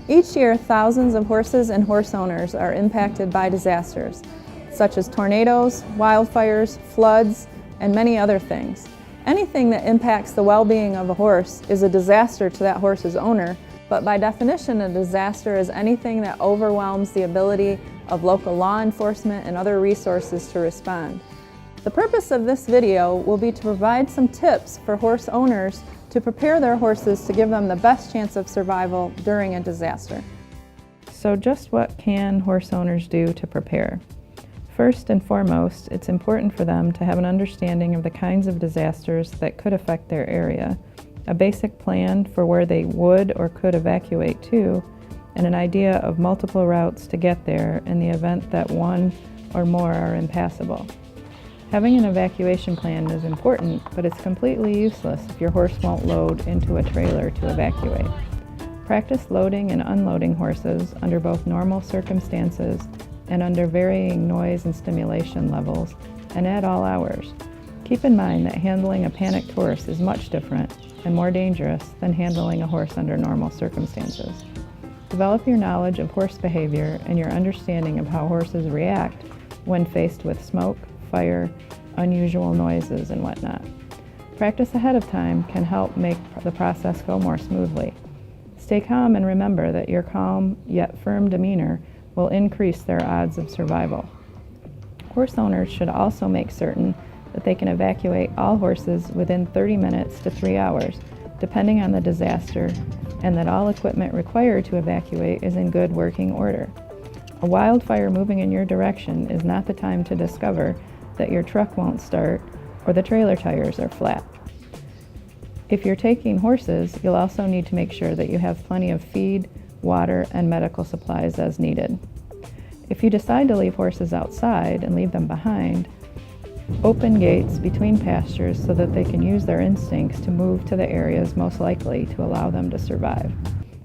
Each year, thousands of horses and horse owners are impacted by disasters, such as tornadoes, wildfires, floods, and many other things. Anything that impacts the well-being of a horse is a disaster to that horse's owner, but by definition, a disaster is anything that overwhelms the ability of local law enforcement and other resources to respond. The purpose of this video will be to provide some tips for horse owners to prepare their horses to give them the best chance of survival during a disaster. So just what can horse owners do to prepare? First and foremost, it's important for them to have an understanding of the kinds of disasters that could affect their area, a basic plan for where they would or could evacuate to, and an idea of multiple routes to get there in the event that one or more are impassable. Having an evacuation plan is important, but it's completely useless if your horse won't load into a trailer to evacuate. Practice loading and unloading horses under both normal circumstances and under varying noise and stimulation levels, and at all hours. Keep in mind that handling a panicked horse is much different and more dangerous than handling a horse under normal circumstances. Develop your knowledge of horse behavior and your understanding of how horses react when faced with smoke, fire, unusual noises, and whatnot. Practice ahead of time can help make the process go more smoothly. Stay calm and remember that your calm yet firm demeanor will increase their odds of survival. Horse owners should also make certain that they can evacuate all horses within 30 minutes to 3 hours, depending on the disaster, and that all equipment required to evacuate is in good working order. A wildfire moving in your direction is not the time to discover that your truck won't start or the trailer tires are flat. If you're taking horses, you'll also need to make sure that you have plenty of feed, water, and medical supplies as needed. If you decide to leave horses outside and leave them behind, open gates between pastures so that they can use their instincts to move to the areas most likely to allow them to survive.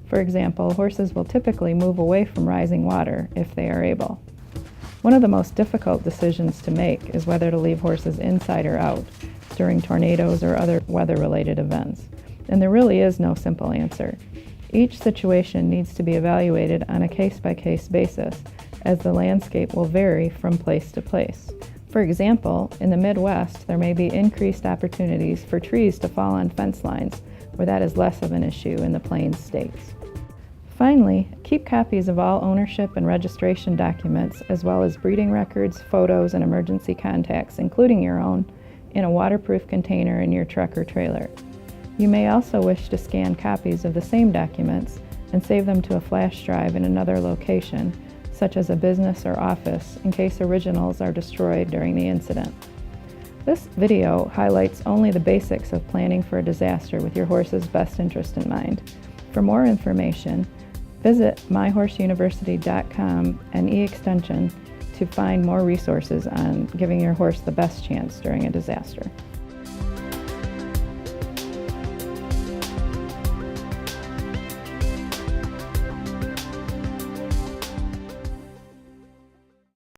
For example, horses will typically move away from rising water if they are able. One of the most difficult decisions to make is whether to leave horses inside or out during tornadoes or other weather-related events, and there really is no simple answer. Each situation needs to be evaluated on a case-by-case basis, as the landscape will vary from place to place. For example, in the Midwest, there may be increased opportunities for trees to fall on fence lines, where that is less of an issue in the Plains states. Finally, keep copies of all ownership and registration documents, as well as breeding records, photos, and emergency contacts, including your own, in a waterproof container in your truck or trailer. You may also wish to scan copies of the same documents and save them to a flash drive in another location, such as a business or office, in case originals are destroyed during the incident. This video highlights only the basics of planning for a disaster with your horse's best interest in mind. For more information, visit myhorseuniversity.com and eXtension to find more resources on giving your horse the best chance during a disaster.